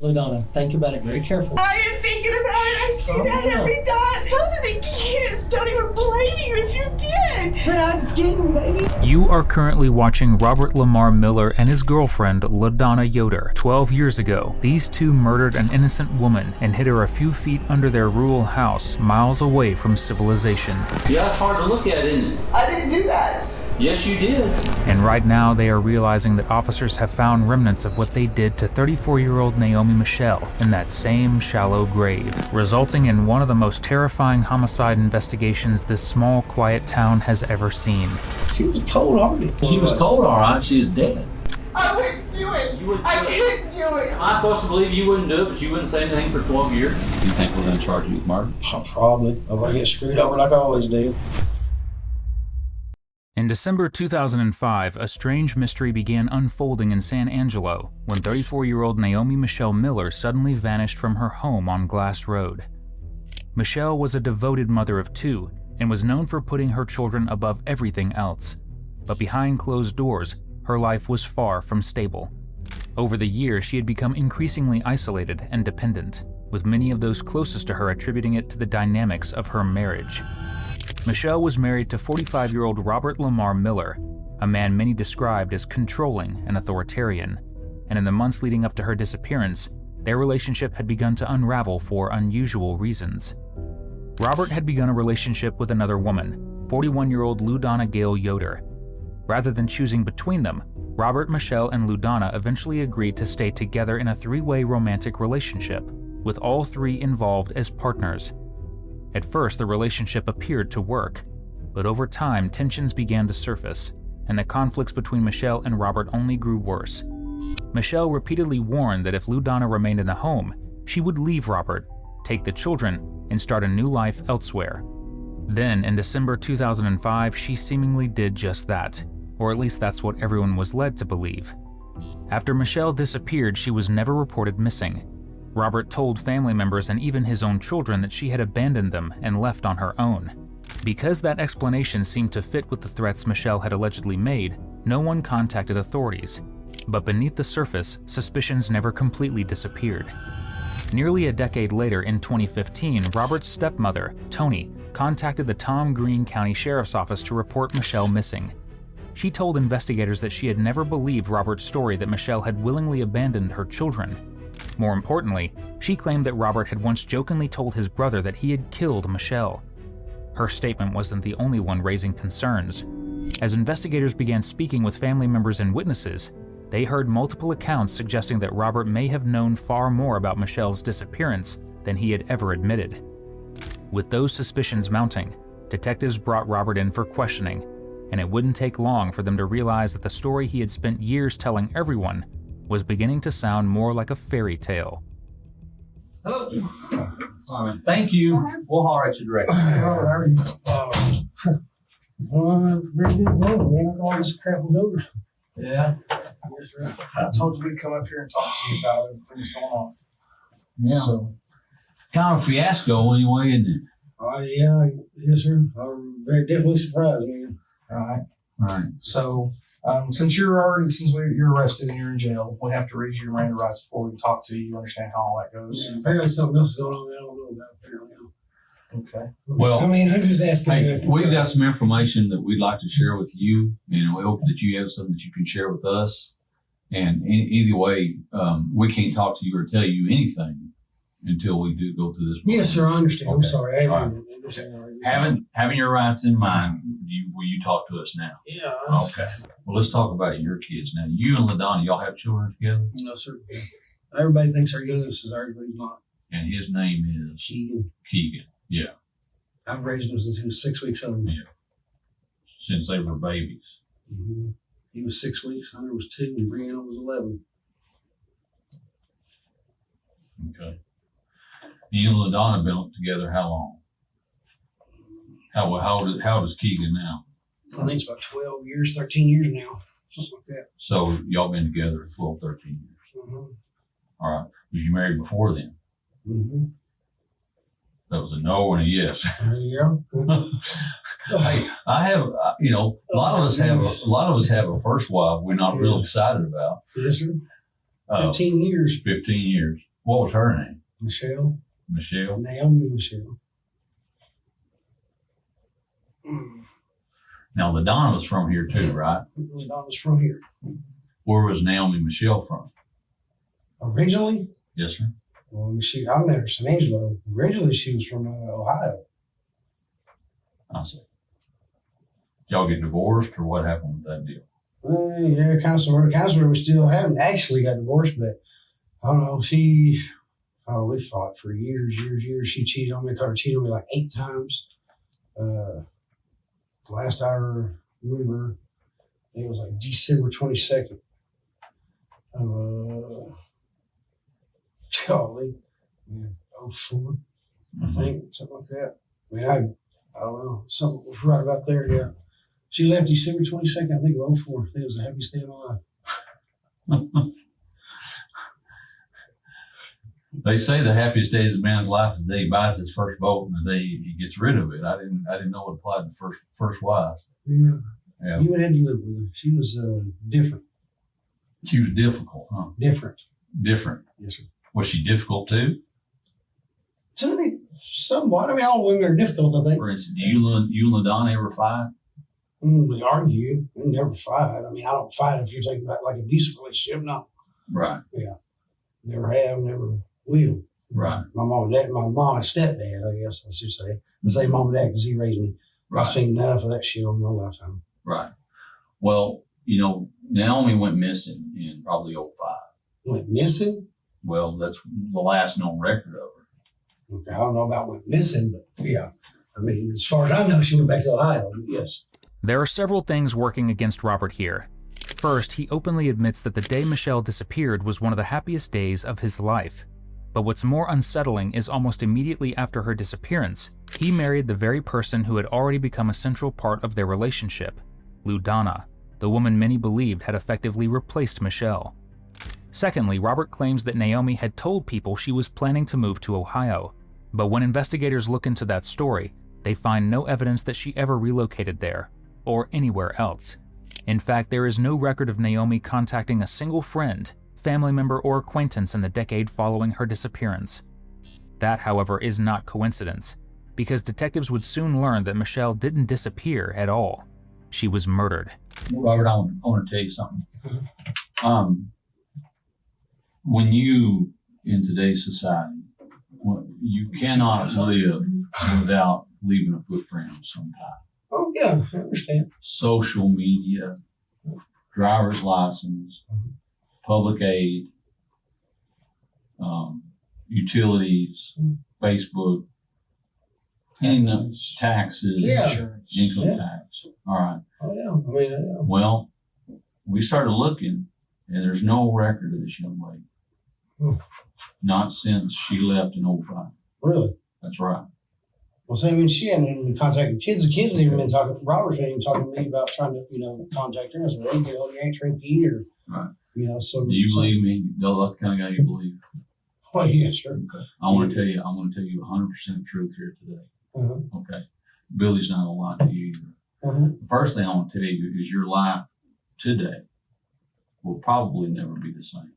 LuDonna, think about it very carefully. I am thinking about it. I see that every day. Both of the kids don't even blame you if you did. But I didn't, baby. You are currently watching Robert Lamar Miller and his girlfriend, LuDonna Yoder. 12 years ago, these two murdered an innocent woman and hid her a few feet under their rural house, miles away from civilization. Yeah, it's hard to look at, isn't it? I didn't do that. Yes, you did. And right now, they are realizing that officers have found remnants of what they did to 34-year-old Naomi Michelle in that same shallow grave, resulting in one of the most terrifying homicide investigations this small, quiet town has ever seen. She was cold-hearted. She was cold, all right. She's dead. I wouldn't do it. I couldn't do it. Am I supposed to believe you wouldn't do it, but you wouldn't say anything for 12 years? Do you think we're going to charge you with murder? Probably. If I get screwed over like I always do. In December 2005, a strange mystery began unfolding in San Angelo when 34-year-old Naomi Michelle Miller suddenly vanished from her home on Glass Road. Michelle was a devoted mother of two and was known for putting her children above everything else. But behind closed doors, her life was far from stable. Over the years, she had become increasingly isolated and dependent, with many of those closest to her attributing it to the dynamics of her marriage. Michelle was married to 45-year-old Robert Lamar Miller, a man many described as controlling and authoritarian, and in the months leading up to her disappearance, their relationship had begun to unravel for unusual reasons. Robert had begun a relationship with another woman, 41-year-old LuDonna Gail Yoder. Rather than choosing between them, Robert, Michelle, and LuDonna eventually agreed to stay together in a three-way romantic relationship, with all three involved as partners. At first, the relationship appeared to work, but over time, tensions began to surface, and the conflicts between Michelle and Robert only grew worse. Michelle repeatedly warned that if LuDonna remained in the home, she would leave Robert, take the children, and start a new life elsewhere. Then, in December 2005, she seemingly did just that, or at least that's what everyone was led to believe. After Michelle disappeared, she was never reported missing. Robert told family members and even his own children that she had abandoned them and left on her own. Because that explanation seemed to fit with the threats Michelle had allegedly made, no one contacted authorities. But beneath the surface, suspicions never completely disappeared. Nearly a decade later, in 2015, Robert's stepmother, Toni, contacted the Tom Green County Sheriff's Office to report Michelle missing. She told investigators that she had never believed Robert's story that Michelle had willingly abandoned her children. More importantly, she claimed that Robert had once jokingly told his brother that he had killed Michelle. Her statement wasn't the only one raising concerns. As investigators began speaking with family members and witnesses, they heard multiple accounts suggesting that Robert may have known far more about Michelle's disappearance than he had ever admitted. With those suspicions mounting, detectives brought Robert in for questioning, and it wouldn't take long for them to realize that the story he had spent years telling everyone was beginning to sound more like a fairy tale. Hello. Thank you. We'll holler at you directly. How are you? Very good morning, man. All this crap was over. Yeah. Yes, sir. I told you we'd come up here and talk to you about everything that's going on. Yeah. So, Kind of a fiasco anyway, isn't it? yeah, yes, sir. I'm very definitely surprised, man. All right. All right. So, since you're arrested and you're in jail, we have to read your Miranda rights before we talk to you. Understand how all that goes? Yeah, apparently something else is going on that I don't know about. Apparently. Okay. Well, I mean, I'm just asking. Hey, we've got some information that we'd like to share with you, and we hope that you have something that you can share with us. And either way, we can't talk to you or tell you anything until we do go through this. Yes, sir. I understand. I'm Okay. sorry. All Having your rights in mind, will you talk to us now? Yeah. Okay. Well, let's talk about your kids now. You and LuDonna, y'all have children together? No, sir. Everybody thinks our youngest is ours, but he's not. And his name is? Keegan. Keegan. Yeah. I've raised him since he was 6 weeks old. Yeah. Since they were babies. Mm-hmm. He was 6 weeks, Hunter was 2, and Brianna was 11. Okay. You and LuDonna been together how long? How old is Keegan now? I think it's about 12 years, 13 years now, something like that. So y'all been together 12, 13 years. Mm-hmm. All right. Was you married before then? Mm-hmm. That was a no and a yes. Yeah. Hey, I have, a lot of us have a first wife we're not real excited about. Yes, sir. 15 years. 15 years. What was her name? Michelle, Michelle? Naomi Michelle. Now, LuDonna was from here too, right? LuDonna was from here. Where was Naomi Michelle from? Originally, Yes, sir. well, I met her in San Angelo. Originally, she was from Ohio. I see. Y'all get divorced, or what happened with that deal? Yeah, kind of sort of. We still haven't actually got divorced, but I don't know. We fought for years. She cheated on me. I caught her cheating on me like 8 times. The last I remember, it was like December 22nd. Golly, 04, I think, something like that. I mean, I don't know. Something was right about there, yeah. She left December 22nd, I think, of 04. I think it was the happiest day of my life. They say the happiest days of a man's life is the day he buys his first boat and the day he gets rid of it. I didn't know it applied to first wife. Yeah. Yeah. You would have to live with her. She was different. She was difficult, huh? Different. Different. Yes, sir. Was she difficult too? To me, somewhat. I mean, all women are difficult, I think. For instance, do you and LuDonna ever fight? We argue. We never fight. I mean, I don't fight if you're talking about like a decent relationship. No. Right. Never have, never will. Right. My mom and stepdad, I guess I should say. I say mom and dad because he raised me. Right. I've seen enough of that shit over my lifetime. Right. Well, Naomi went missing in probably 05. Went missing? Well, that's the last known record of her. Okay, I don't know about went missing, but yeah. I mean, as far as I know, she went back to Ohio. Yes. There are several things working against Robert here. First, he openly admits that the day Michelle disappeared was one of the happiest days of his life. But what's more unsettling is almost immediately after her disappearance, he married the very person who had already become a central part of their relationship, LuDonna, the woman many believed had effectively replaced Michelle. Secondly, Robert claims that Naomi had told people she was planning to move to Ohio, but when investigators look into that story, they find no evidence that she ever relocated there, or anywhere else. In fact, there is no record of Naomi contacting a single friend, family member, or acquaintance in the decade following her disappearance. That, however, is not coincidence, because detectives would soon learn that Michelle didn't disappear at all. She was murdered. Robert, I want to tell you something. When you, in today's society, you cannot live without leaving a footprint of some type. Oh, yeah, I understand. Social media, driver's license, public aid, utilities, Facebook, taxes, Yeah. income tax. All right. Oh, yeah. I mean, Well, we started looking, and there's no record of this young lady. Not since she left in 05. really? That's right. Well, so I mean, she hadn't even been contacting kids. The kids even been talking. Robert's been even talking to me about trying to, contact her. I said, "Hey, girl, you ain't tricky," or Right. So. Do you believe me? That's the kind of guy you believe. Oh, yeah, sure. Okay. I want to tell you 100% truth here today. Uh-huh. Okay. Billy's not gonna lie to you either. Uh-huh. The first thing I want to tell you is your life today will probably never be the same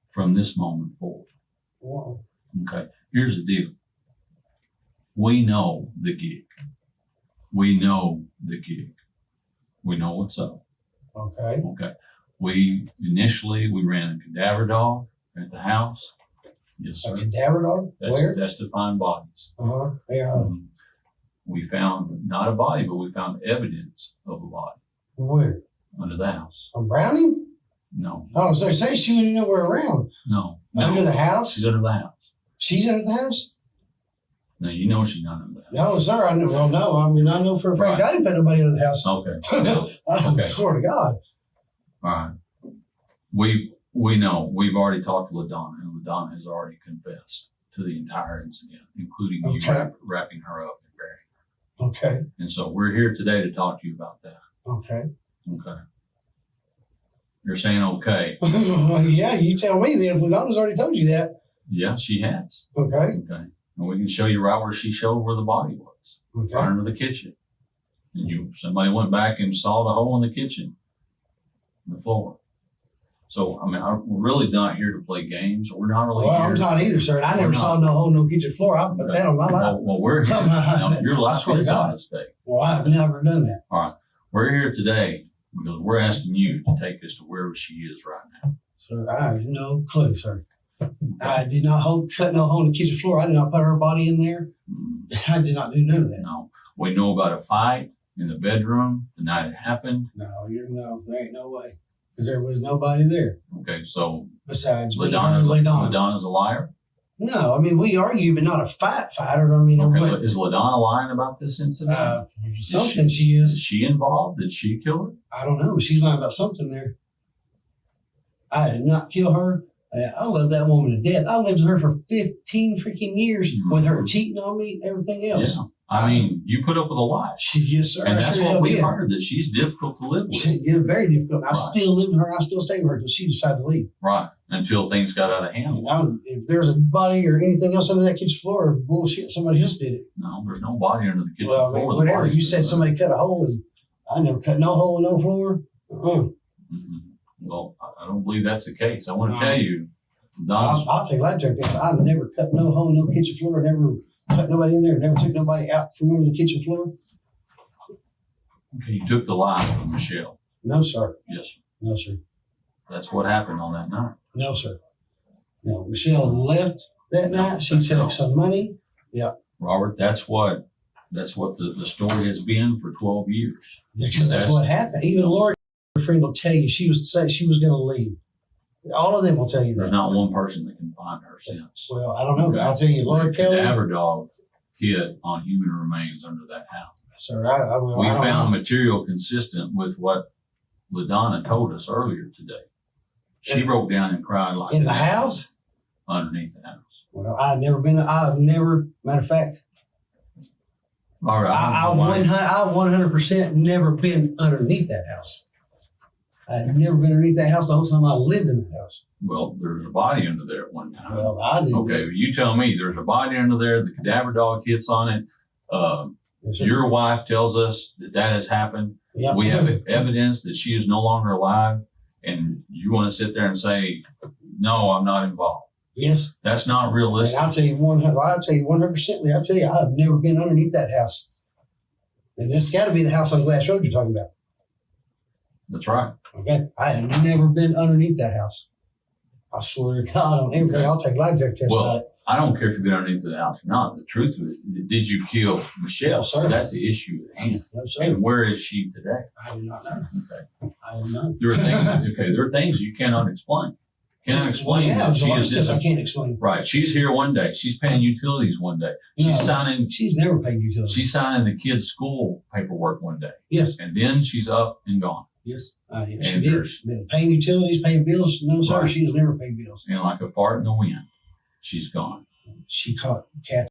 from this moment forward. Wow. Okay. Here's the deal. We know the gig. We know what's up. Okay. Okay. We ran a cadaver dog at the house. Yes, A sir. cadaver dog? Where? That's to find bodies. Uh-huh. Yeah. We found not a body, but we found evidence of a body Where? under the house. A brownie? No, Oh, so say she went nowhere around. no. Under the house? She's under the house. She's under the house? Now, you know she's not under the house. No, sir. I know. Well, no. I mean, I know for a fact Right. I didn't put nobody under the house. Okay. No. I Okay. swear to God. All right. We know. We've already talked to LuDonna, and LuDonna has already confessed to the entire incident, including you Okay. wrapping her up and burying Okay. her. And so we're here today to talk to you about that. Okay. Okay. You're saying okay. Well, yeah, you tell me then. If LuDonna's already told you that. Yeah, she has. Okay. Okay. And we can show you right where she showed where the body was. Okay. Right under the kitchen. And somebody went back and saw the hole in the kitchen, in the floor. So, I mean, we're really not here to play games. We're not really Well, here. I'm not either, sir. I never saw no hole, no kitchen floor. I put that on my life. Well, we're here. Something like Now, that. your I life swear to is God. on this day. Well, I've never done that. All right. We're here today because we're asking you to take us to wherever she is right now. Sir, I have no clue, sir. I did not cut no hole in the kitchen floor. I did not put her body in there. I did not do none of that. No. We know about a fight in the bedroom the night it happened. No, there ain't no way. Because there was nobody there Okay, so besides me and LuDonna's LuDonna. a liar? No, I mean, we argue, but not a fighter. I mean, Okay, is LuDonna lying about this incident? something she Is is. she involved? Did she kill her? I don't know. She's lying about something there. I did not kill her. I love that woman to death. I lived with her for 15 freaking years with her cheating on me, everything else. Yeah. I mean, you put up with a lot. Yes, sir. And I that's sure what hell we did. heard, that she's difficult to live with. Yeah, very difficult. I Right. still live with her. I still stay with her until she decided to leave. Right. Until things got out of hand. If there's a body or anything else under that kitchen floor, bullshit, somebody else did it. No, there's no body under the kitchen Well, I mean, floor. The whatever. body's You said been somebody cut a hole, and I never cut no hole in no floor. Mhm. Well, I don't believe that's the case. I want to No. tell you, Don's, I'll take life check this. I never cut no hole in no kitchen floor. Never cut nobody in there. Never took nobody out from under the kitchen floor. okay, you took the life of Michelle. No, sir. Yes, sir. No, sir. That's what happened on that night. No, sir. No, Michelle left that night. She took some money. Robert, that's what the story has been for 12 years. Because that's what happened. Even Lori, her friend, will tell you she was going to leave. All of them will tell you There's that. not one person that can find her since. Well, I don't know. Okay. I'll tell you, Lori The Kelly. cadaver dog hid on human remains under that house. Sir, I We don't found know. material consistent with what LuDonna told us earlier today. She broke down and cried like In the that house? underneath the house. Well, I've never, matter of fact, All right. I 100% never been underneath that house. I've never been underneath that house the whole time I lived in that house. Well, there's a body under there at one time. Well, I didn't. Okay, you tell me. There's a body under there. The cadaver dog hits on it. Yes, sir. Your wife tells us that has happened. Yep. We have evidence that she is no longer alive, and you want to sit there and say, "No, I'm not involved." Yes. That's not And realistic. I'll tell you 100%. I'll tell you, I've never been underneath that house. And this got to be the house on Glass Road you're talking about. That's right. Okay. I have never been underneath that house. I swear to God on everything. Okay. I'll take life test Well, about it. I don't care if you've been underneath the house or not. The truth is, did you kill Michelle? No, sir. That's the issue at hand. No, sir. And where is she today? I do not know. Okay. I do not. There are things. Okay, there are things you cannot explain. Cannot explain Yeah, that there's a she lot of is stuff I disappeared. can't explain. Right. She's here one day. She's paying utilities one day. She's No. signing. She's never paid utilities. She's signing the kids' school paperwork one day, Yes. and then she's up and gone. Yes. Yes, she And did. there's- Been paying utilities, paying bills. No, sir. Right. She has never paid bills. And like a fart in the wind, she's gone. She caught Kathy.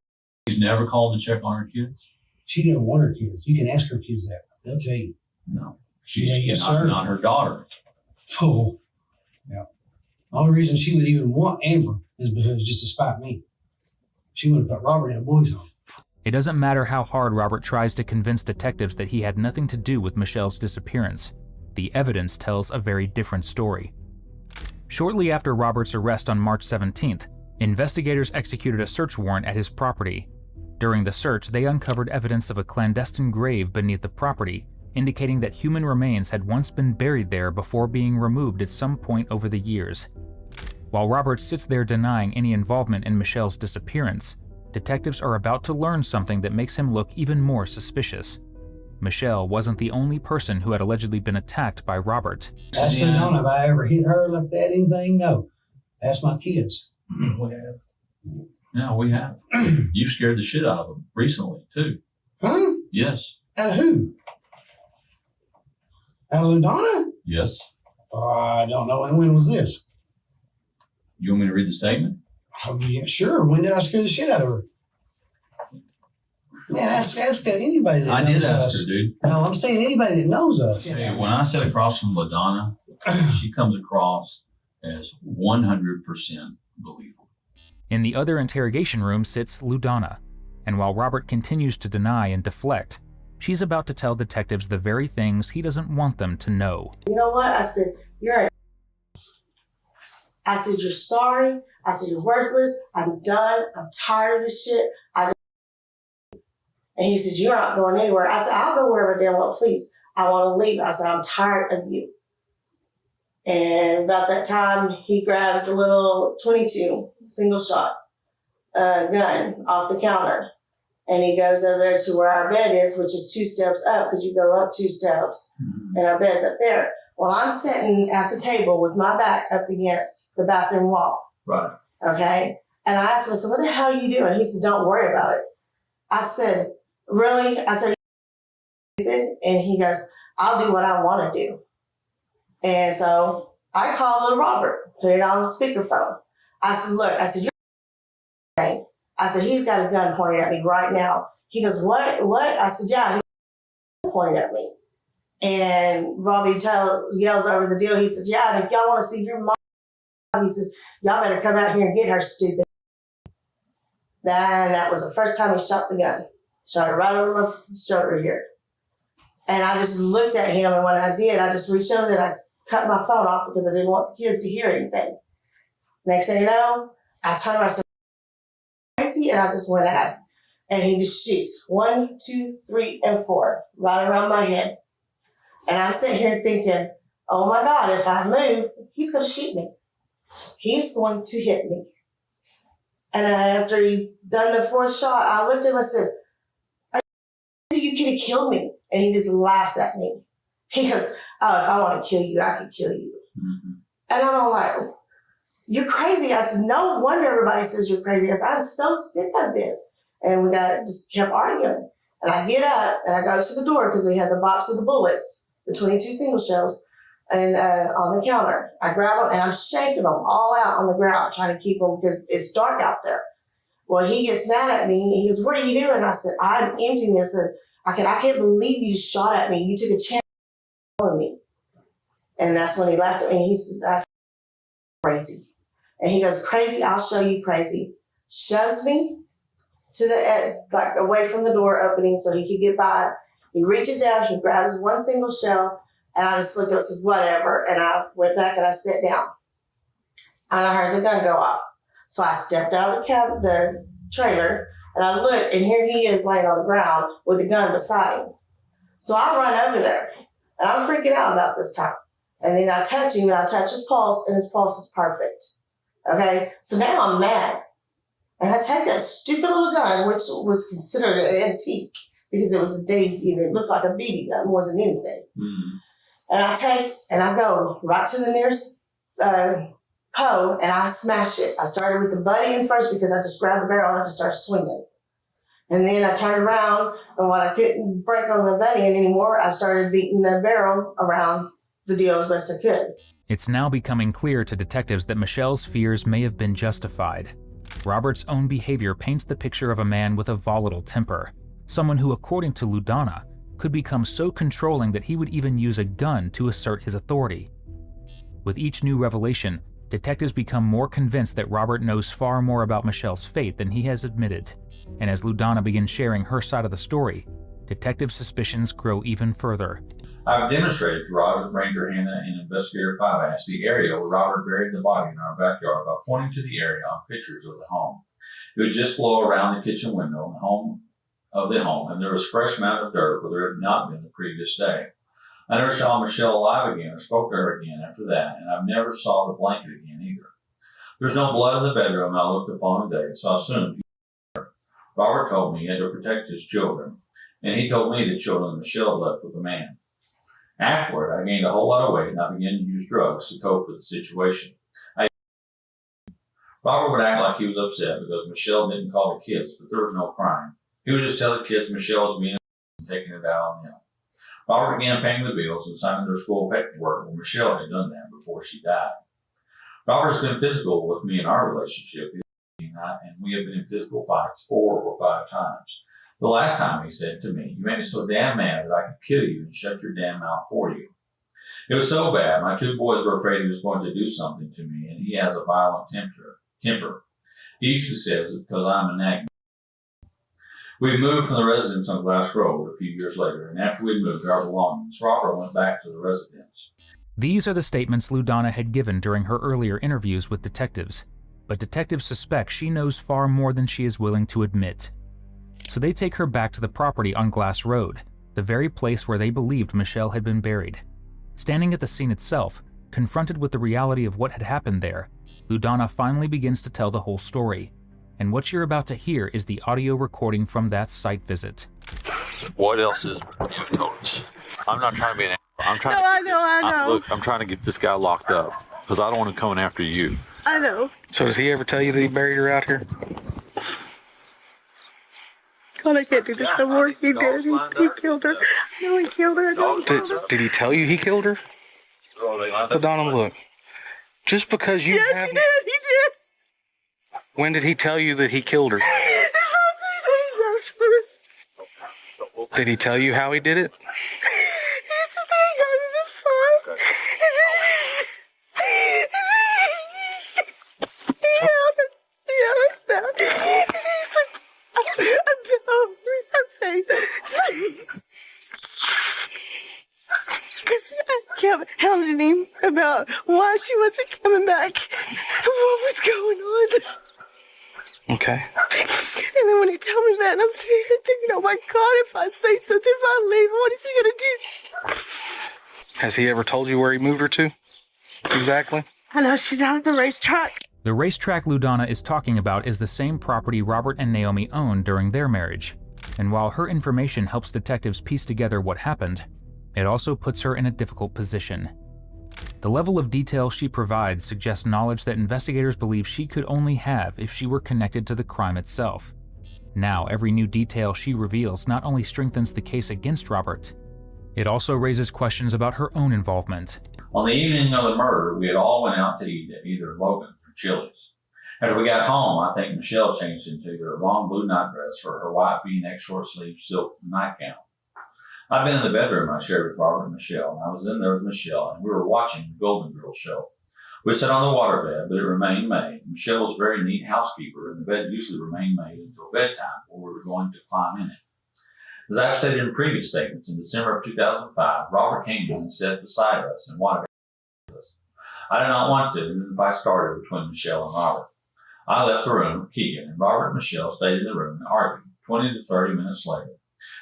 She's never called to check on her kids. She didn't want her kids. You can ask her kids that. They'll tell you. No. Yeah, yes, sir. Not her daughter. Oh. Yeah. The only reason she would even want Amber is because just to spite me. She would have put Robert in a boys' home. It doesn't matter how hard Robert tries to convince detectives that he had nothing to do with Michelle's disappearance. The evidence tells a very different story. Shortly after Robert's arrest on March 17th, investigators executed a search warrant at his property. During the search, they uncovered evidence of a clandestine grave beneath the property, indicating that human remains had once been buried there before being removed at some point over the years. While Robert sits there denying any involvement in Michelle's disappearance, detectives are about to learn something that makes him look even more suspicious. Michelle wasn't the only person who had allegedly been attacked by Robert. Ask LuDonna, have I ever hit her like that? Anything? No. Ask my kids. We have. Yeah, we have. You've scared the shit out of them recently, too. Huh? Yes. Out of who? Out of LuDonna? Yes. I don't know. And when was this? You want me to read the statement? Oh, yeah, sure. When did I scare the shit out of her? Man, ask anybody that I knows did ask us. her, dude. No, I'm saying anybody that knows us. Hey, when I sit across from LuDonna, she comes across as 100% believable. In the other interrogation room sits LuDonna, and while Robert continues to deny and deflect, she's about to tell detectives the very things he doesn't want them to know. You know what? I said, you're a I said, you're sorry. I said, you're worthless. I'm done. I'm tired of this shit. And he says, you're not going anywhere. I said, I'll go wherever damn well, please. I want to leave. I said, I'm tired of you. And about that time, he grabs a little 22 single shot gun off the counter. And he goes over there to where our bed is, which is 2 steps up, because you go up 2 steps, and our bed's up there. Well, I'm sitting at the table with my back up against the bathroom wall. Right. Okay? And I asked him, I said, what the hell are you doing? He said, don't worry about it. I said, really? I said, and he goes, I'll do what I want to do. And so I called little Robert, put it on the speakerphone. I said, look, I said, you're I said, he's got a gun pointed at me right now. He goes, what? I said, yeah, he's pointed at me. And Robbie yells over the deal. He says, yeah, and if y'all want to see your mom, he says, y'all better come out here and get her, stupid. Then that was the first time he shot the gun. Shot it right over my shoulder here. And I just looked at him, and when I did, I just reached over and I cut my phone off because I didn't want the kids to hear anything. Next thing you know, I turned myself crazy, and I just went at him. And he just shoots 1, 2, 3, and 4 right around my head. And I'm sitting here thinking, oh my God, if I move, he's going to shoot me. He's going to hit me. And after he done the 4th shot, I looked at him and I said, you could have killed me. And he just laughs at me. He goes, oh, if I want to kill you, I could kill you. Mm-hmm. And I'm all like, you're crazy. I said, no wonder everybody says you're crazy. I said, I'm so sick of this. And we just kept arguing. And I get up and I go to the door because we had the box of the bullets, the 22 single shells, and on the counter. I grab them and I'm shaking them all out on the ground, trying to keep them because it's dark out there. Well, he gets mad at me. He goes, what are you doing? I said, I'm emptying this. And I can't believe you shot at me. You took a chance on me. And that's when he laughed at me. He says, I said, crazy. And he goes, crazy, I'll show you crazy. Shoves me to the edge, like away from the door opening so he could get by. He reaches down, he grabs 1 single shell, and I just looked up and said, whatever. And I went back and I sat down. And I heard the gun go off. So I stepped out of the trailer, and I looked, and here he is laying on the ground with the gun beside him. So I run over there, and I'm freaking out about this time. And then I touch him, and I touch his pulse, and his pulse is perfect. Okay? So now I'm mad. And I take that stupid little gun, which was considered an antique, because it was a daisy, and it looked like a BB gun more than anything. Mm. And I go right to the nearest Poe, and I smash it. I started with the buddy in first because I just grabbed the barrel and I just started swinging. And then I turned around, and when I couldn't break on the buddy anymore, I started beating the barrel around the deal as best I could. It's now becoming clear to detectives that Michelle's fears may have been justified. Robert's own behavior paints the picture of a man with a volatile temper, someone who, according to LuDonna, could become so controlling that he would even use a gun to assert his authority. With each new revelation, detectives become more convinced that Robert knows far more about Michelle's fate than he has admitted. And as LuDonna begins sharing her side of the story, detective suspicions grow even further. I've demonstrated to Roger, Ranger Hannah, and Investigator 5 the area where Robert buried the body in our backyard by pointing to the area on pictures of the home. It was just below around the kitchen window of the home, and there was a fresh mound of dirt where there had not been the previous day. I never saw Michelle alive again or spoke to her again after that, and I never saw the blanket again either. There was no blood in the bedroom, and I looked the following day, so I assumed he was there. Robert told me he had to protect his children, and he told me the children of Michelle left with the man. Afterward, I gained a whole lot of weight, and I began to use drugs to cope with the situation. Robert would act like he was upset because Michelle didn't call the kids, but there was no crying. He would just tell the kids Michelle was being and taking it out on him. Robert began paying the bills and signing their school paperwork when Michelle had done that before she died. Robert has been physical with me in our relationship, and we have been in physical fights 4 or 5 times. The last time he said to me, you made me so damn mad that I could kill you and shut your damn mouth for you. It was so bad, my 2 boys were afraid he was going to do something to me, and he has a violent temper. He used to say it was because I'm an agony. We moved from the residence on Glass Road a few years later, and after we moved our belongings, Robert went back to the residence. These are the statements LuDonna had given during her earlier interviews with detectives, but detectives suspect she knows far more than she is willing to admit. So they take her back to the property on Glass Road, the very place where they believed Michelle had been buried. Standing at the scene itself, confronted with the reality of what had happened there, LuDonna finally begins to tell the whole story. And what you're about to hear is the audio recording from that site visit. What else is you told us? I'm not trying to be an. I'm trying. No, to I know. Look, I'm trying to get this guy locked up because I don't want him coming after you. I know. So did he ever tell you that he buried her out here? God, I can't do this no more. He did. He killed her. No, he killed her. I know he killed her. Did he tell you he killed her? LuDonna, look. Just because you Yes, haven't... he did. He did. When did he tell you that he killed her? Did he tell you how he did it? Here's the thing, I got in a fight. I kept hounding him about why she wasn't coming back and what was going on. Okay. And then when he told me that, and I'm sitting here thinking, oh my God, if I say something, if I leave, what is he going to do? Has he ever told you where he moved her to? Exactly. I know she's out at the racetrack. The racetrack LuDonna is talking about is the same property Robert and Naomi owned during their marriage. And while her information helps detectives piece together what happened, it also puts her in a difficult position. The level of detail she provides suggests knowledge that investigators believe she could only have if she were connected to the crime itself. Now, every new detail she reveals not only strengthens the case against Robert, it also raises questions about her own involvement. On the evening of the murder, we had all went out to eat at either Logan or Chili's. After we got home, I think Michelle changed into her long blue nightdress for her white V-neck short-sleeve silk nightgown. I'd been in the bedroom I shared with Robert and Michelle, and I was in there with Michelle, and we were watching the Golden Girls show. We sat on the waterbed, but it remained made. Michelle was a very neat housekeeper, and the bed usually remained made until bedtime, or we were going to climb in it. As I've stated in previous statements, in December of 2005, Robert came in and sat beside us and wanted to with us. I did not want to, and then the fight started between Michelle and Robert. I left the room with Keegan, and Robert and Michelle stayed in the room and argued 20 to 30 minutes later.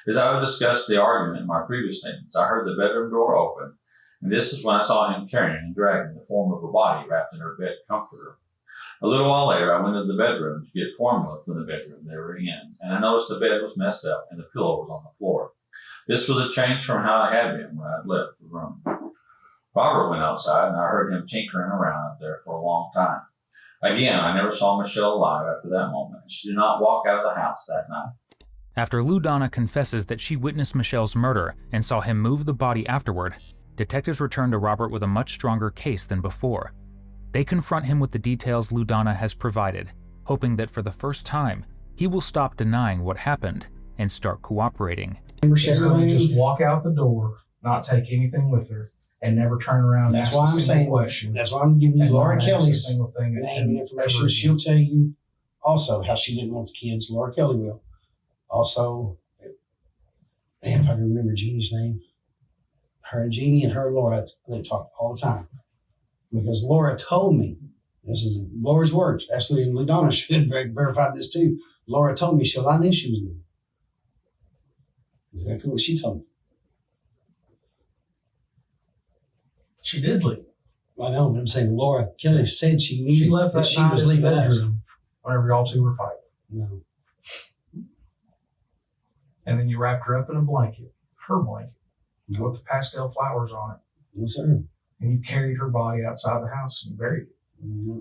As I would discuss the argument in my previous statements, I heard the bedroom door open, and this is when I saw him carrying and dragging the form of a body wrapped in her bed comforter. A little while later, I went into the bedroom to get formula from the bedroom they were in, and I noticed the bed was messed up and the pillow was on the floor. This was a change from how I had been when I had left the room. Robert went outside, and I heard him tinkering around up there for a long time. Again, I never saw Michelle alive after that moment, and she did not walk out of the house that night. After LuDonna confesses that she witnessed Michelle's murder and saw him move the body afterward, detectives return to Robert with a much stronger case than before. They confront him with the details LuDonna has provided, hoping that for the first time, he will stop denying what happened and start cooperating. So just walk out the door, not take anything with her, and never turn around. That's and why ask I'm a single saying. question. That's why I'm giving you And Laura not ask a Kelly's single thing name and information. She'll tell you also how she didn't want the kids. Laura Kelly will. Also, man, if I can remember Jeannie's name, her and Jeannie and her and Laura, they talk all the time. Because Laura told me, this is Laura's words, actually, and LuDonna should have verified this too. Laura told me, I knew she was new. Exactly what she told me. She did leave. I know, but I'm saying Laura Kelly said she knew She left that she night was in the leaving us. bedroom whenever y'all two were fighting. No. And then you wrapped her up in a blanket, her blanket, with the pastel flowers on it. No, sir. And you carried her body outside the house and buried it. Mm-hmm.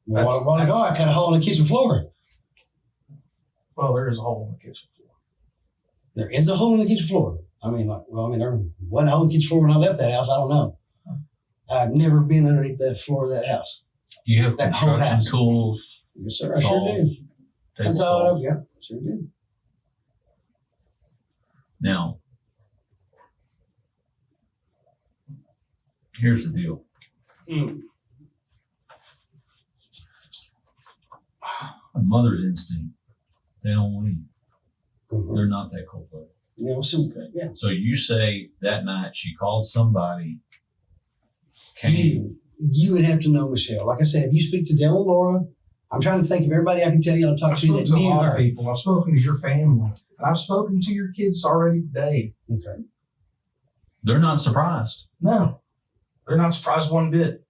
Well, a while ago, I cut a hole in the kitchen floor. Well, there is a hole in the kitchen floor. There is a hole in the kitchen floor. I mean, there wasn't a hole in the kitchen floor when I left that house. I don't know. I've never been underneath that floor of that house. You have That whole construction house. tools. Yes, sir. I sure do. That's all I got. Sure do. Now, here's the deal. A mother's instinct, they don't leave. Mm-hmm. They're not that cold-blooded. So Okay. yeah. So you say that night she called somebody. You would have to know Michelle. Like I said, if you speak to Dell and Laura, I'm trying to think of everybody I can tell you. I'll talk I've to you spoken that to a knew lot of her. people. I've spoken to your family. And I've spoken to your kids already today. Okay. They're not surprised. No, they're not surprised one bit.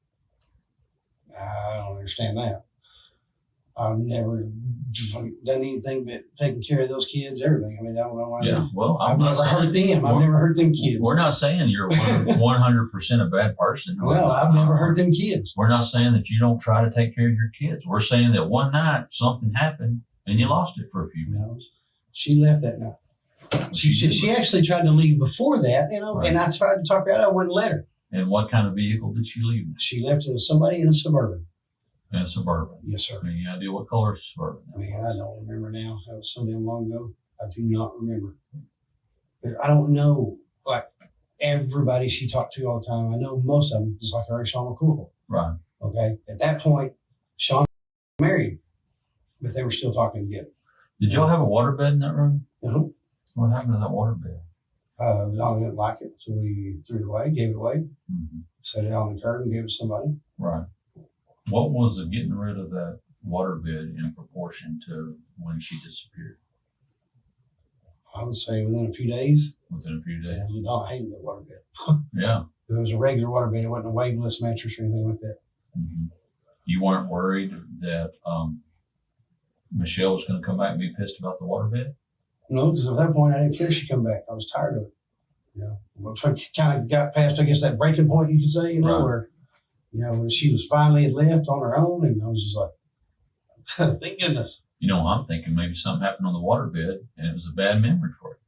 I don't understand that. I've never done anything but taking care of those kids, everything. I mean, I don't know why. Yeah. Well, I've not never hurt saying- them. I've never hurt them kids. We're not saying you're 100% a bad person. Well, I've never hurt them kids. We're not saying that you don't try to take care of your kids. We're saying that one night something happened and you lost it for a few minutes. She left that night. She actually tried to leave before that, Right. and I tried to talk her out. I wouldn't let her. And what kind of vehicle did she leave in? She left it with somebody in a Suburban. In a Suburban. Yes, sir. Any idea what color is Suburban? Man, I don't remember now. That was so damn long ago. I do not remember. But I don't know, like, everybody she talked to all the time. I know most of them, just like her and Sean McCool. Right. Okay. At that point, Sean was married, but they were still talking together. Did y'all have a waterbed in that room? Uh-huh. What happened to that waterbed? Don didn't like it, so we threw it away, gave it away, Mm-hmm. set it on the curb and gave it to somebody. Right. What was the getting rid of that waterbed in proportion to when she disappeared? I would say within a few days. Within a few days? Yeah, Don hated that waterbed. Yeah. It was a regular waterbed. It wasn't a waveless mattress or anything like that. Mm-hmm. You weren't worried that Michelle was going to come back and be pissed about the waterbed? No, because at that point I didn't care if she come back. I was tired of it. So I kind of got past, I guess, that breaking point, you could say, Right. where, when she was finally left on her own, and I was just like, thank goodness. I'm thinking maybe something happened on the waterbed and it was a bad memory for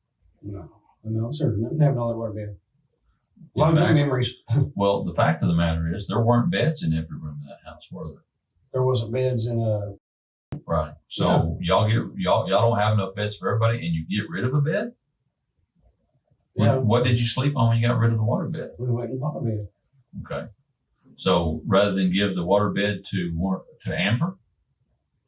you. No, sir, nothing happened on that waterbed. A lot of good memories. Well, the fact of the matter is there weren't beds in every room in that house, were there? There wasn't beds in a. Right. So y'all don't have enough beds for everybody, and you get rid of a bed. Yeah. What did you sleep on when you got rid of the water bed? We went and bought a bed. Okay. So rather than give the water bed to Amber,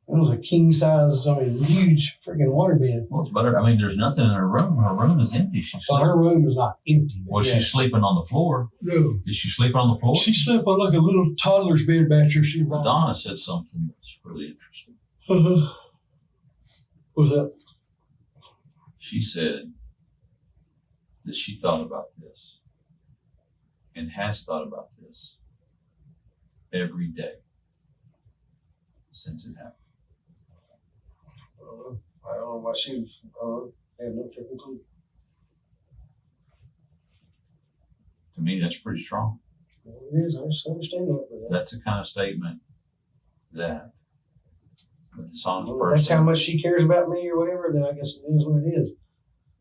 It was a king size, huge freaking water bed. well, it's better. There's nothing in her room. Her room is empty. So her room was not empty. Was she sleeping on the floor? No. Is she sleeping on the floor? She slept on like a little toddler's bed mattress. LuDonna said something that's really interesting. What's that? She said that she thought about this and has thought about this every day since it happened. I don't know why she was. I have no freaking clue. To me, that's pretty strong. Well, it is. I just understand that. But That's the kind of statement that a dishonest if person. that's how much she cares about me or whatever, then I guess it is what it is.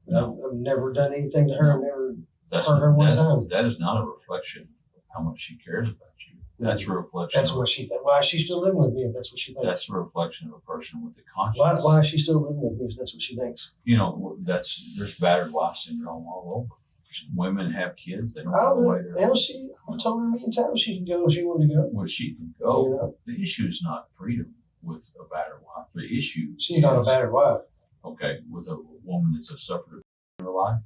No. I've never done anything to her. I've never That's hurt her one time. That is not a reflection of how much she cares about you. That's a reflection. That's what she thinks. Why is she still living with me if that's what she thinks? That's a reflection of a person with a conscience. Why is she still living with me if that's what she thinks? There's battered wife syndrome all over. Women have kids. They don't I have a way would, to. hell, I've told her a million times she can go if she wanted to go. Well, she can go. You know? The issue is not freedom with a battered wife. The issue She's not a battered wife. Okay, with a woman that's a sufferer in her life.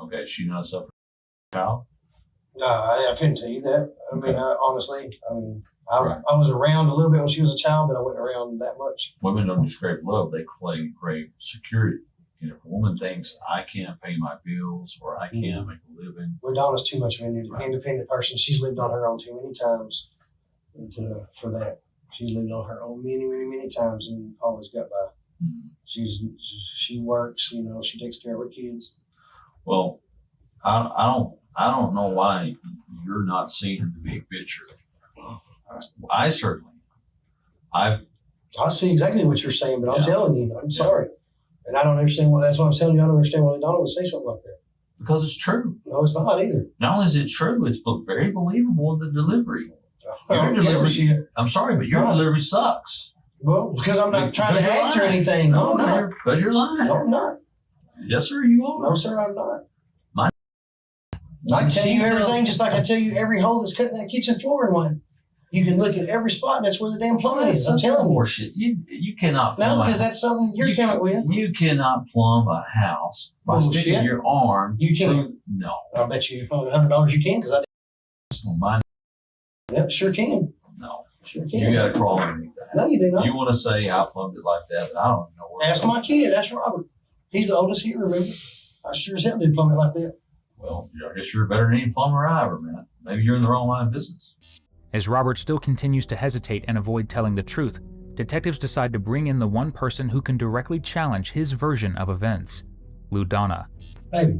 Okay, she's not a sufferer child. No, I couldn't tell you that. Honestly, I Right. was around a little bit when she was a child, but I wasn't around that much. Women don't just crave love; they crave security. And if a woman thinks I can't pay my bills or I can't make a living, LuDonna's too much of an independent person. She's lived on her own too many times for that. She's lived on her own many, many, many times and always got by. She works, she takes care of her kids. well, I don't know why you're not seeing the big picture. I certainly, I see exactly what you're saying, but I'm Yeah. telling you, I'm sorry. And I don't understand that's what I'm telling you. I don't understand why LuDonna would say something like that. because it's true. No, it's not either. Not only is it true, it's very believable in the delivery. I don't get what she- I'm sorry, but your Right. delivery sucks. Well, because I'm not trying to Because you're act or lying. anything. No, I'm not. Because you're lying. No, I'm not. Yes, sir, you are. No, sir, I'm not. My- I tell you everything just like I tell you every hole that's cut in that kitchen floor and one. You can look at every spot, and that's where the damn plumbing is. I'm That's telling you. horseshit. You cannot No, plumb because that's something you're coming with. You cannot plumb a house by Bullshit. sticking your arm. You can't. through- No. I bet you $100 you can, because I Well, mine, yep, sure can. no. Sure You can. got to crawl underneath that. No, you do not. You want to say I plumbed it like that, but I don't know where. Ask my kid. Ask Robert. He's the oldest here, remember? I sure as hell did plumb it like that. Well, I guess you're better than any plumber I ever met. Maybe you're in the wrong line of business. As Robert still continues to hesitate and avoid telling the truth, detectives decide to bring in the one person who can directly challenge his version of events, LuDonna. Baby,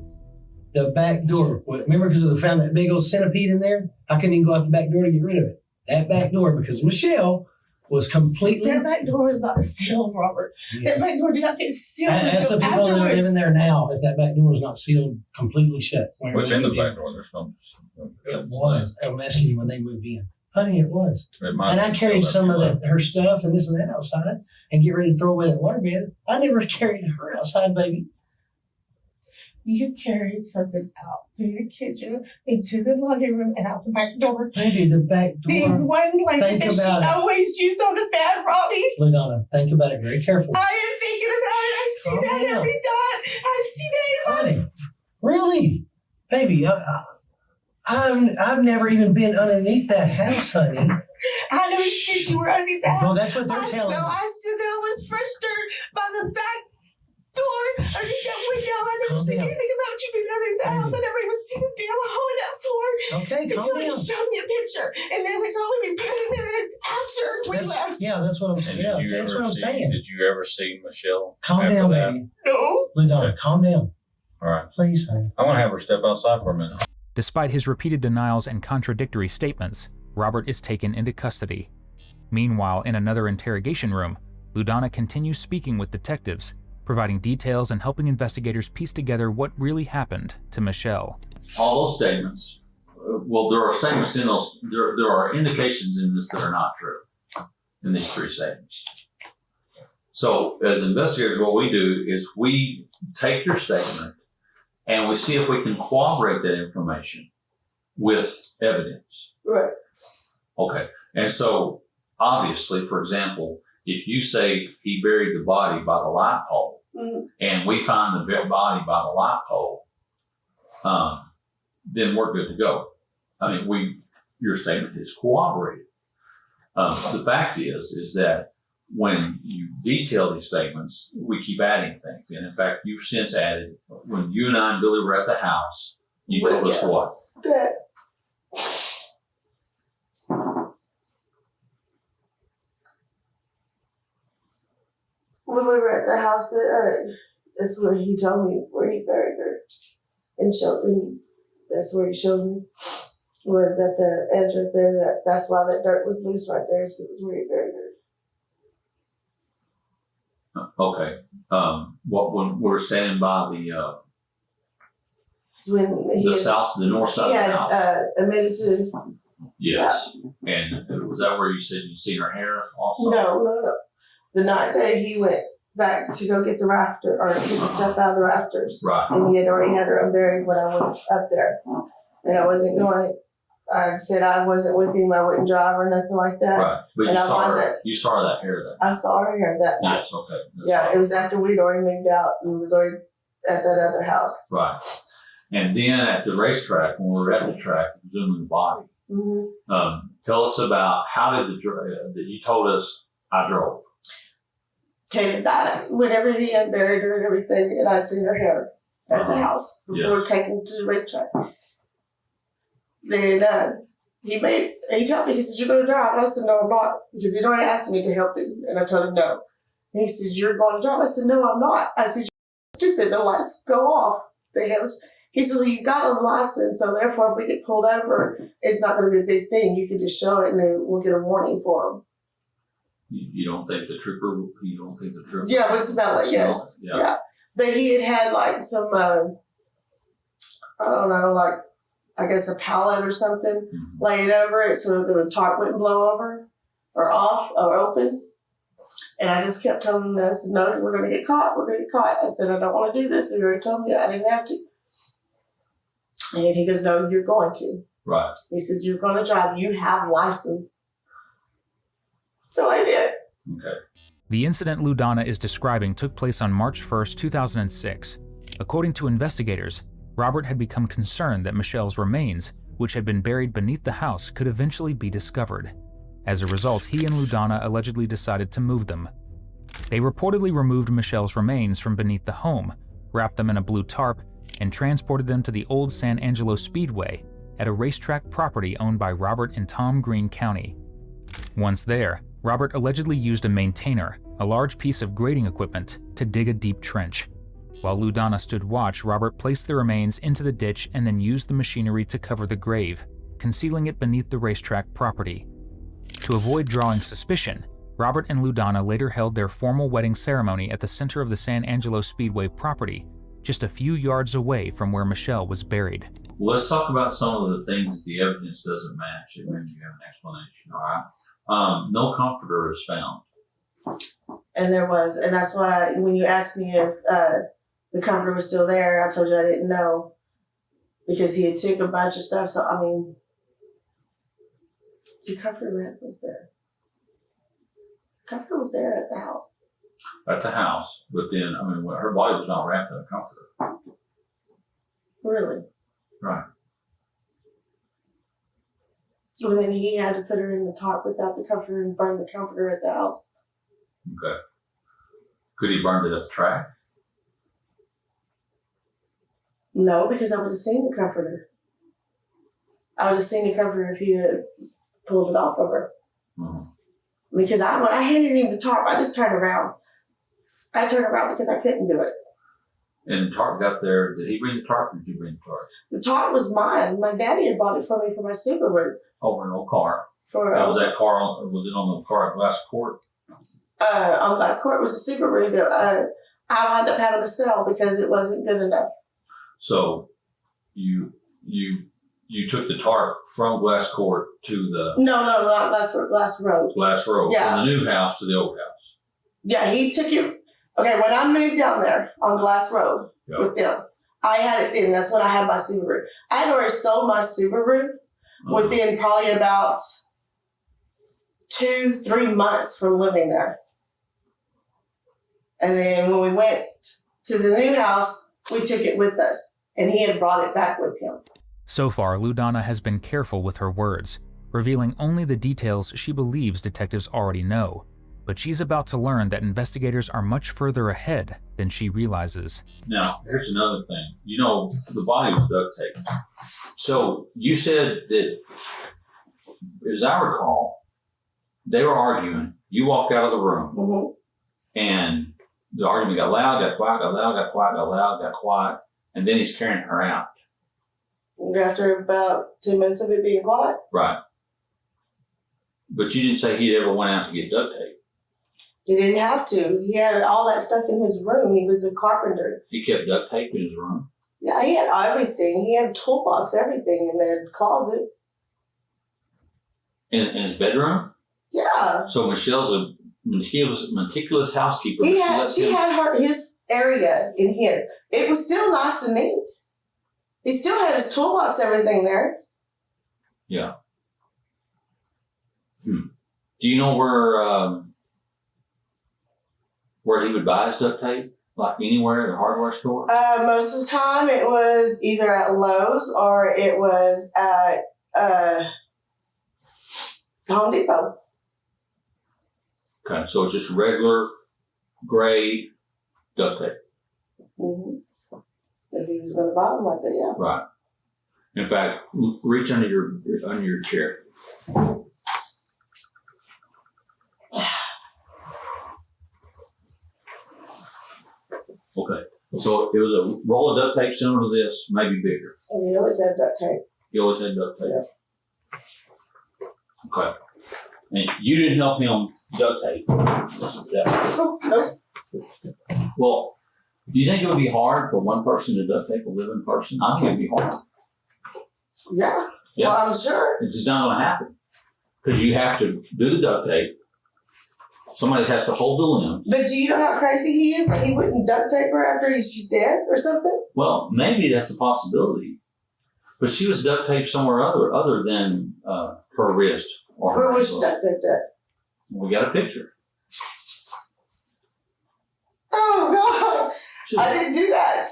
the back door. Remember, because they found that big old centipede in there? I couldn't even go out the back door to get rid of it. That back door, because Michelle was completely. That back door is not sealed, Robert. That back door did not get sealed Ask the until people that are afterwards. living there now if that back door is not sealed completely shut. Within the back door, there's no. It was. I'm asking you when they moved in. Honey, it was. It might And I be carried sealed some after of you that, her stuff and this and that outside and get ready to throw away that waterbed. I never carried her outside, baby. You carried something out through the kitchen into the laundry room and out the back door. Baby, the back The door. one blanket Think that she about it. always used on the bed, Robbie. LuDonna, think about it very carefully. I am thinking about it. I see Calm that down. every time. I see that. Honey, really? Baby, I've never even been underneath that house, honey. I never said you were underneath the house. Well, that's what they're telling me. I said there was fresh dirt by the back door underneath that window. I never Calm said down. anything about you being underneath the house. I never even seen a damn hole in that floor. Okay, calm Until they down. showed me a picture. And then we could only be putting it in after we left. Yeah, that's what I'm saying. Yeah, that's what I'm saying. Did you ever see Michelle? Calm after down, that? baby. No. LuDonna, Okay. calm down. All right. Please, honey. I want to have her step outside for a minute. Despite his repeated denials and contradictory statements, Robert is taken into custody. Meanwhile, in another interrogation room, LuDonna continues speaking with detectives, providing details and helping investigators piece together what really happened to Michelle. All those statements, well, there are statements in those, there are indications in this that are not true in these three statements. So as investigators, what we do is we take your statement and we see if we can corroborate that information with evidence. Right. Okay. And so obviously, for example, if you say he buried the body by the light pole, Mhm. and we find the body by the light pole, then we're good to go. I mean, your statement is corroborated. The fact is that when you detail these statements, we keep adding things. And in fact, you've since added, when you and I and Billy were at the house, you told us what? That when we were at the house, that's where he told me where he buried her, and showed me. That's where he showed me was at the edge right there. That's why that dirt was loose right there, is because it's where he buried her. Okay. When we're standing by It's when the north side he of had the house. admitted to. Yes. And was that where you said you'd seen her hair also? No. The night that he went back to go get the rafter or get the stuff out of the rafters, Right. and he had already had her unburied when I went up there, and I wasn't going. I said I wasn't with him. I wouldn't drive or nothing like that. Right. But And I wanted it. you saw that hair then? I saw her hair that night. Yes, okay. That's Yeah, fine. it was after we'd already moved out and was already at that other house. Right. And then at the racetrack, when we were at the track, exhuming the body, Mm-hmm. tell us about how did that you told us I drove. Okay, that whenever he had buried her and everything, and I'd seen her hair at the house before taking to the racetrack. Then he told me, he says, "You're going to drive." And I said, "No, I'm not," because he'd already asked me to help him, and I told him no. And he says, "You're going to drive." I said, "No, I'm not." I said, "You're stupid. The lights go off." He said, "Well, you got a license, so therefore, if we get pulled over, it's not going to be a big thing. You can just show it, and then we'll get a warning for him." You don't think the trooper? Yeah, but it's about like yes, yeah. But he had like some, I don't know, like I guess a pallet or something laid over it so that the tarp wouldn't blow over or off or open. And I just kept telling him, I said, "No, we're going to get caught. We're going to get caught." I said, "I don't want to do this." And he already told me I didn't have to. And he goes, "No, you're going to." Right. He says, "You're going to drive. You have license." So I did. Okay. The incident LuDonna is describing took place on March 1st, 2006. According to investigators, Robert had become concerned that Michelle's remains, which had been buried beneath the house, could eventually be discovered. As a result, he and LuDonna allegedly decided to move them. They reportedly removed Michelle's remains from beneath the home, wrapped them in a blue tarp, and transported them to the old San Angelo Speedway at a racetrack property owned by Robert and Tom Greene County. Once there, Robert allegedly used a maintainer, a large piece of grading equipment, to dig a deep trench. While LuDonna stood watch, Robert placed the remains into the ditch and then used the machinery to cover the grave, concealing it beneath the racetrack property. To avoid drawing suspicion, Robert and LuDonna later held their formal wedding ceremony at the center of the San Angelo Speedway property, just a few yards away from where Michelle was buried. Well, let's talk about some of the things the evidence doesn't match, and then you have an explanation, all right? No comforter is found. And there was, and that's why when you asked me if the comforter was still there, I told you I didn't know because he had took a bunch of stuff. So, I mean, the comforter was there. The comforter was there at the house. At the house, but then, I mean, her body was not wrapped in a comforter. Really? Right. So then he had to put her in the tarp without the comforter and burn the comforter at the house. Okay. Could he burn it at the track? No, because I would have seen the comforter. I would have seen the comforter if he had pulled it off of her. Mm-hmm. Because when I handed him the tarp, I just turned around. I turned around because I couldn't do it. And the tarp got there. Did he bring the tarp or did you bring the tarp? The tarp was mine. My daddy had bought it for me for my Subaru. Over an old car. Was that car was it on the car at Glass Court? On Glass Court was a Subaru that I wound up having to sell because it wasn't good enough. So you took the tarp from Glass Court to the... No, not Glass Court, Glass Road. Glass Road. Yeah. From the new house to the old house. Yeah, he took it. Okay, when I moved down there on Glass Road with them, I had it then. That's when I had my Subaru. I had already sold my Subaru within probably about 2-3 months from living there. And then when we went to the new house, we took it with us, and he had brought it back with him. So far, LuDonna has been careful with her words, revealing only the details she believes detectives already know. But she's about to learn that investigators are much further ahead than she realizes. Now, here's another thing. You know, the body was duct taped. So you said that, as I recall, they were arguing. You walked out of the room, and the argument got loud, got quiet, got loud, got quiet, got loud, got quiet, and then he's carrying her out. After about 2 minutes of it being quiet. Right. But you didn't say he'd ever went out to get duct tape. He didn't have to. He had all that stuff in his room. He was a carpenter. He kept duct tape in his room? Yeah, he had everything. He had a toolbox, everything in the closet. In his bedroom? Yeah. So Michelle's a meticulous housekeeper. She had his area in his. It was still nice and neat. He still had his toolbox, everything there. Yeah. Do you know where he would buy his duct tape? Like anywhere at a hardware store? Most of the time it was either at Lowe's or it was at Home Depot. Okay, so it's just regular gray duct tape. Mm-hmm. If he was going to buy them like that, yeah. Right. In fact, reach under your chair. Okay. So it was a roll of duct tape similar to this, maybe bigger. And he always had duct tape. He always had duct tape. Yeah. Okay. And you didn't help him duct tape. Nope. Well, do you think it would be hard for one person to duct tape a living person? I think it would be hard. Yeah. Yeah. Well, I'm sure. It's just not going to happen. Because you have to do the duct tape. Somebody has to hold the limbs. But do you know how crazy he is that he wouldn't duct tape her after she's dead or something? Well, maybe that's a possibility. But she was duct taped somewhere other than her wrist or her Where was she ankle. duct taped at? We got a picture. Oh God, I didn't do that.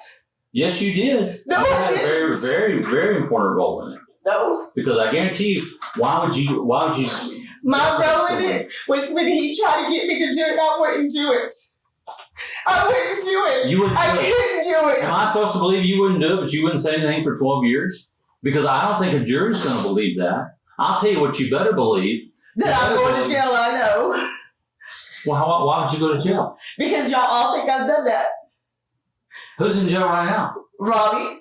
Yes, you did. No, you I had didn't. a very, very, very important role in it. No. Because I guarantee you, why would you? My role in it was when he tried to get me to do it, and I wouldn't do it. I wouldn't do it. You wouldn't I do it. couldn't do it. Am I supposed to believe you wouldn't do it, but you wouldn't say anything for 12 years? Because I don't think a jury's going to believe that. I'll tell you what you better believe. That I'm going to jail, I know. Well, why don't you go to jail? Because y'all all think I've done that. Who's in jail right now? Robbie.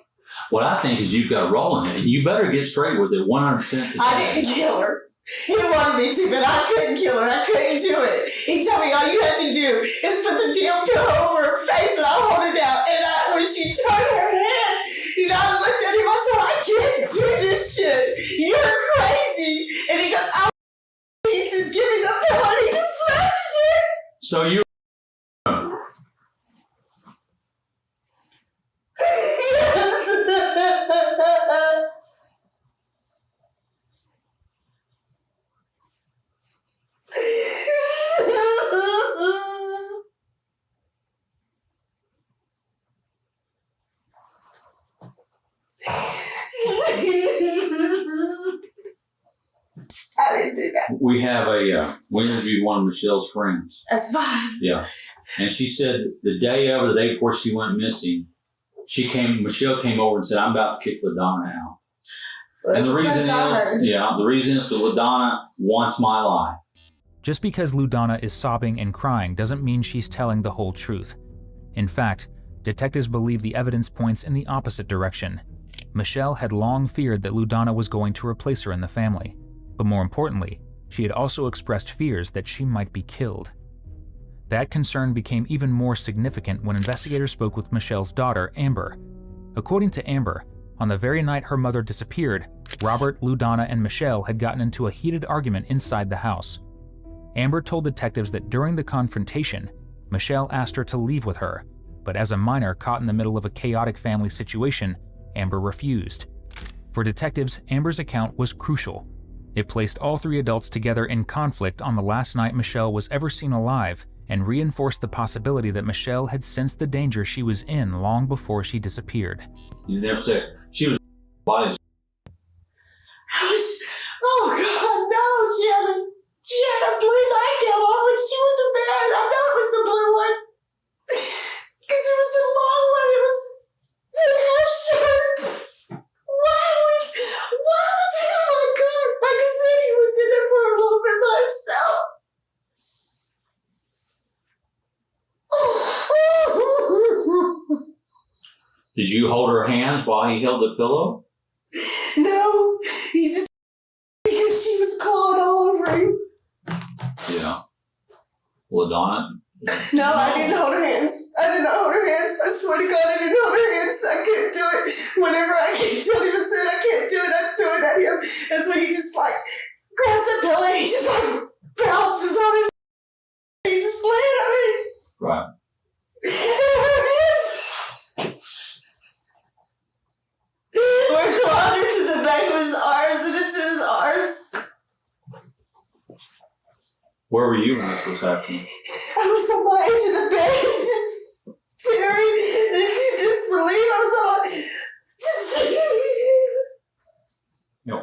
What I think is you've got a role in it. You better get straight with it 100%. I didn't kill her. He wanted me to, but I couldn't kill her. I couldn't do it. He told me all you had to do is put the damn pillow over her face and I'll hold it down. And when she turned her head, I looked at him, I said, I can't do this shit. You're crazy. And he goes, he says, give me the pillow. And he just smashed it. So you. I didn't do that. We have we interviewed one of Michelle's friends. That's fine. Yeah. And she said the day before she went missing, Michelle came over and said, I'm about to kick LuDonna out. Well, and the reason is that LuDonna wants my life. Just because LuDonna is sobbing and crying doesn't mean she's telling the whole truth. In fact, detectives believe the evidence points in the opposite direction. Michelle had long feared that LuDonna was going to replace her in the family. But more importantly, she had also expressed fears that she might be killed. That concern became even more significant when investigators spoke with Michelle's daughter, Amber. According to Amber, on the very night her mother disappeared, Robert, LuDonna, and Michelle had gotten into a heated argument inside the house. Amber told detectives that during the confrontation, Michelle asked her to leave with her, but as a minor caught in the middle of a chaotic family situation, Amber refused. For detectives, Amber's account was crucial. It placed all three adults together in conflict on the last night Michelle was ever seen alive and reinforced the possibility that Michelle had sensed the danger she was in long before she disappeared. You never said she was body. Oh God, no! She had a blue nightgown on when she went to bed. I know it was the blue one because it was the long one. It was didn't have shorts. Why would? Oh my God! Like I said, he was in there for a little bit by himself. Did you hold her hands while he held the pillow? No, he just because she was clawing all over him. Yeah. LuDonna? No, I didn't hold her hands. I did not hold her hands. I swear to God, I didn't hold her hands. I couldn't do it. Whenever I can't tell him said I can't do it, I threw it at him. That's when he just like grabs the pillow and he just like bounces on her. He's just laying on her. Right. We're clawing into the back of his arms and into his arms. Where were you when this was happening? I was on my edge of the bed, just staring, and he just believe I was all like,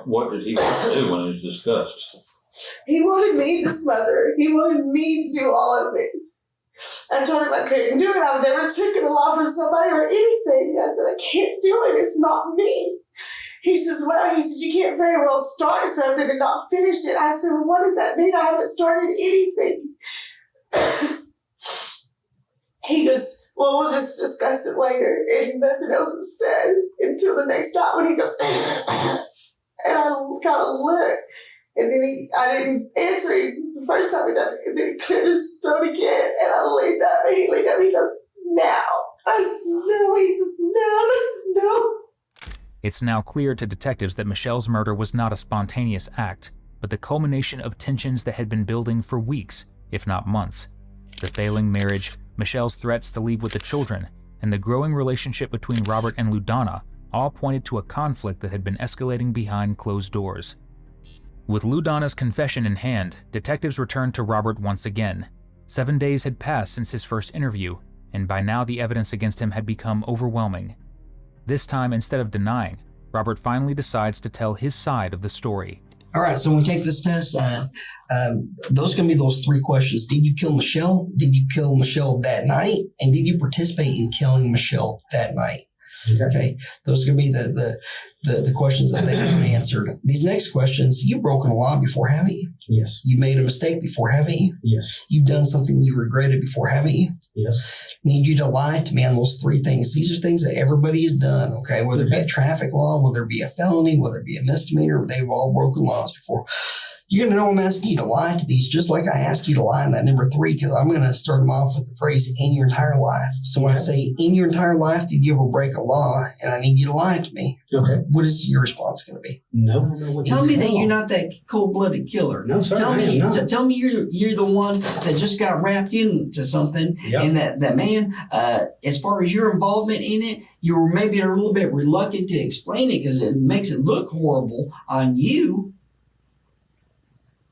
What did he want to do when it was discussed? He wanted me to smother her. He wanted me to do all of it. I told him I couldn't do it. I've never taken a law from somebody or anything. I said, I can't do it. It's not me. He says, well, you can't very well start something and not finish it. I said, well, what does that mean? I haven't started anything. He goes, well, we'll just discuss it later. And nothing else was said until the next time when he goes, and I kind of looked. And then I didn't answer him the first time he done it. And then he cleared his throat again. And I leaned up and he leaned up. He goes, now. I said, no. He says, no. I said, no. It's now clear to detectives that Michelle's murder was not a spontaneous act, but the culmination of tensions that had been building for weeks, if not months. The failing marriage, Michelle's threats to leave with the children, and the growing relationship between Robert and LuDonna all pointed to a conflict that had been escalating behind closed doors. With LuDonna's confession in hand, detectives returned to Robert once again. 7 days had passed since his first interview, and by now the evidence against him had become overwhelming. This time, instead of denying, Robert finally decides to tell his side of the story. All right, so when we take this test, those are going to be those 3 questions. Did you kill Michelle? Did you kill Michelle that night? And did you participate in killing Michelle that night? Okay. Those are going to be the questions that they haven't answered. These next questions, you've broken a law before, haven't you? Yes. You made a mistake before, haven't you? Yes. You've done something you regretted before, haven't you? Yes. Need you to lie to me on those 3 things. These are things that everybody has done, okay? Whether it be a traffic law, whether it be a felony, whether it be a misdemeanor, they've all broken laws before. You're going to know I'm asking you to lie to these, just like I asked you to lie in that number 3, because I'm going to start them off with the phrase, in your entire life. So when I say, in your entire life, did you ever break a law? And I need you to lie to me. Okay. What is your response going to be? No. Tell me that you're not that cold-blooded killer. No, sir, Tell I am not. Tell me you're the one that just got wrapped into something, Yep. and that man, as far as your involvement in it, you were maybe a little bit reluctant to explain it because it makes it look horrible on you.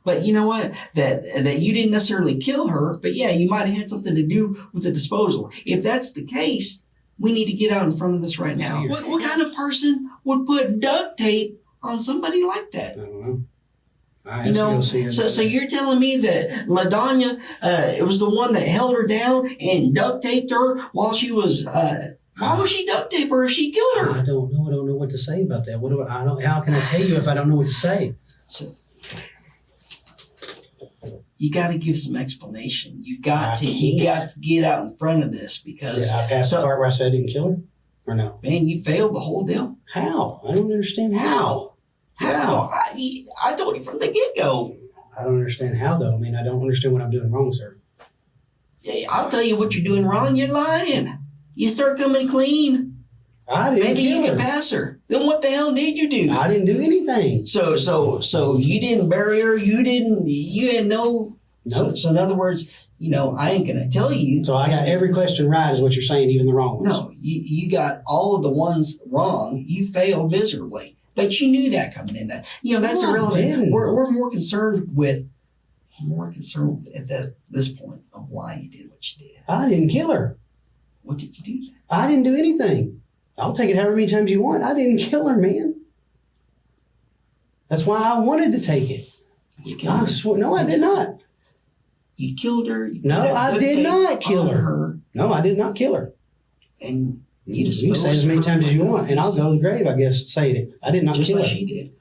But you know what? That you didn't necessarily kill her, but yeah, you might have had something to do with the disposal. If that's the case, we need to get out in front of this right now. What kind of person would put duct tape on somebody like that? I don't know. I You know, have to go see her. so you're telling me that LuDonna, it was the one that held her down and duct taped her while she was, why would she duct tape her if she killed her? I don't know. I don't know what to say about that. How can I tell you if I don't know what to say? So, you got to give some explanation. You got to get out in front of this because Did I pass the part where I said I didn't kill her? Or no? man, you failed the whole deal. How? I don't understand How? I told you from the get-go. I don't understand how, though. I mean, I don't understand what I'm doing wrong, sir. Yeah, I'll tell you what you're doing wrong. You're lying. You start coming clean. I didn't Maybe you kill can her. pass her. Then what the hell did you do? I didn't do anything. So you didn't bury her. You had no. Nope. So in other words, I ain't gonna tell you. So I got every question right, is what you're saying, even the wrong ones. No, you got all of the ones wrong. You failed miserably, but you knew that coming in. That's No, I irrelevant. didn't. We're more concerned at this point of why you did what you did. I didn't kill her. What did you do? I didn't do anything. I'll take it however many times you want. I didn't kill her, man. That's why I wanted to take it. You killed her. No, I did not. You killed her. You No, put that I duct did tape not kill on her. No, I did not kill her. And You can say it as many times as you want, and I'll go to the grave, I guess, saying it. I did not just kill like her. she did.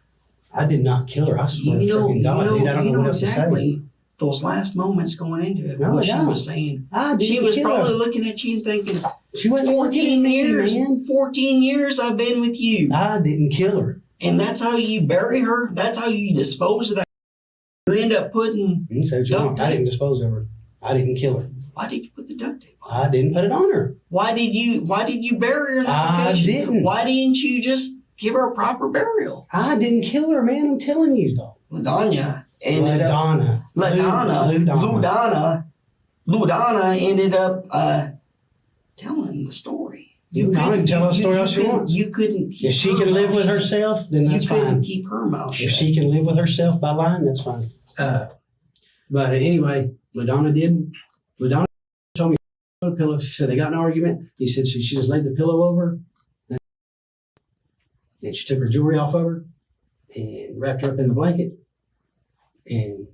I did not kill her. I swear to freaking God, dude. I don't know what else to exactly say. those last moments going into it. No, what I she don't. was saying. I didn't She was kill probably her. looking at you and thinking, She wasn't looking at 14 me, years, man. 14 years I've been with you. I didn't kill her. And that's how you bury her? That's how you dispose of that? You end up putting, You can say what you Duct want. I tape. didn't dispose of her. I didn't kill her. why did you put the duct tape on? I didn't put it on her. Why did you bury her in the I location? didn't. Why didn't you just give her a proper burial? I didn't kill her, man. I'm telling you, dog. LuDonna ended up LuDonna. LuDonna ended up telling the story. LuDonna can tell us the story all she wants. You couldn't keep If she her can live mouth with shut. herself, then that's You couldn't fine. keep her mouth If shut. she can live with herself by lying, that's fine. But anyway, LuDonna did. LuDonna told me on the pillow. She said they got in an argument. He said she just laid the pillow over. And she took her jewelry off of her and wrapped her up in the blanket and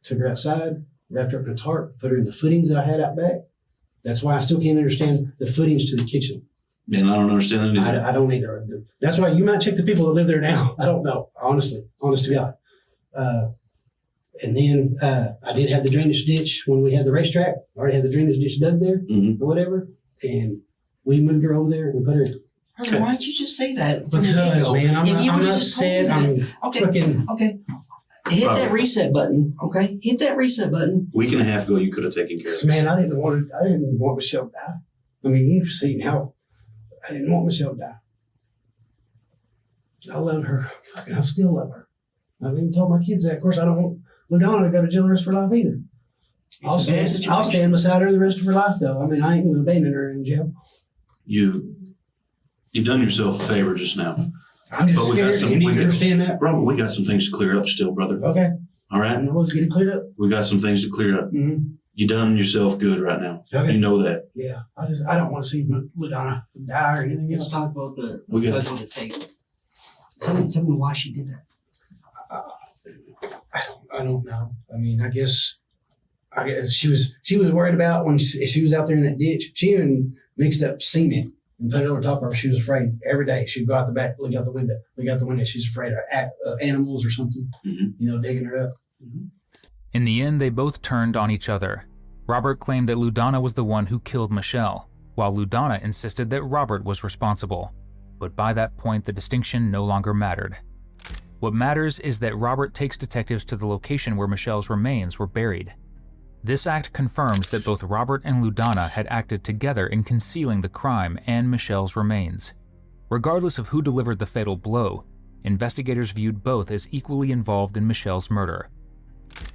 took her outside, wrapped her up in a tarp, put her in the footings that I had out back. That's why I still can't understand the footings to the kitchen. Man, I don't understand that either. I don't either. That's why you might check the people that live there now. I don't know, honestly, honest to God. And then I did have the drainage ditch when we had the racetrack. I already had the drainage ditch dug there Mhm. or whatever. And we moved her over there and put her in. Brother, why'd you just say that? from the Because, get-go? man, I'm If you not would've just told me upset. that. I'm Okay, freaking. okay. Hit that reset button, okay? Hit that reset button. Week and a half ago, you could have taken care of it. Man, I didn't want Michelle to die. I mean, you've seen how I didn't want Michelle to die. I love her. Fucking, I still love her. I've even told my kids that. Of course, I don't want LuDonna to go to jail the rest of her life either. It's a bad situation. I'll stand beside her the rest of her life, though. I mean, I ain't going to abandon her in jail. You've done yourself a favor just now. I'm just But we got scared. some- You need we to got- understand that. Robert, we got some things to clear up still, brother. Okay. All right? I know it's getting cleared up. We got some things to clear up. Mm-hmm. You done yourself good right now. Okay. You know that. Yeah. I don't want to see LuDonna die or anything Let's else. talk about the We got- touch on the table. Tell me why she did that. I don't know. I mean, I guess she was worried about when she was out there in that ditch. She even mixed up cement and put it over top of her. She was afraid every day. She'd go out the back, look out the window. She's afraid of animals or something, digging her up. In the end, they both turned on each other. Robert claimed that LuDonna was the one who killed Michelle, while LuDonna insisted that Robert was responsible. But by that point, the distinction no longer mattered. What matters is that Robert takes detectives to the location where Michelle's remains were buried. This act confirms that both Robert and LuDonna had acted together in concealing the crime and Michelle's remains. Regardless of who delivered the fatal blow, investigators viewed both as equally involved in Michelle's murder.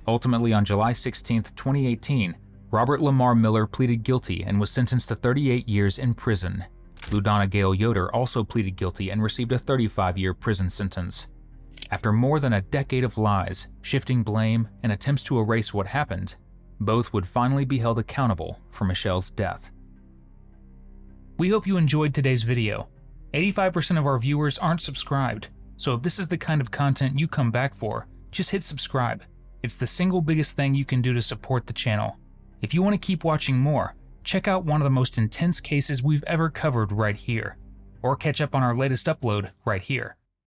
Ultimately, on July 16, 2018, Robert Lamar Miller pleaded guilty and was sentenced to 38 years in prison. LuDonna Gail Yoder also pleaded guilty and received a 35-year prison sentence. After more than a decade of lies, shifting blame, and attempts to erase what happened, both would finally be held accountable for Michelle's death. We hope you enjoyed today's video. 85% of our viewers aren't subscribed, so if this is the kind of content you come back for, just hit subscribe. It's the single biggest thing you can do to support the channel. If you want to keep watching more, check out one of the most intense cases we've ever covered right here, or catch up on our latest upload right here.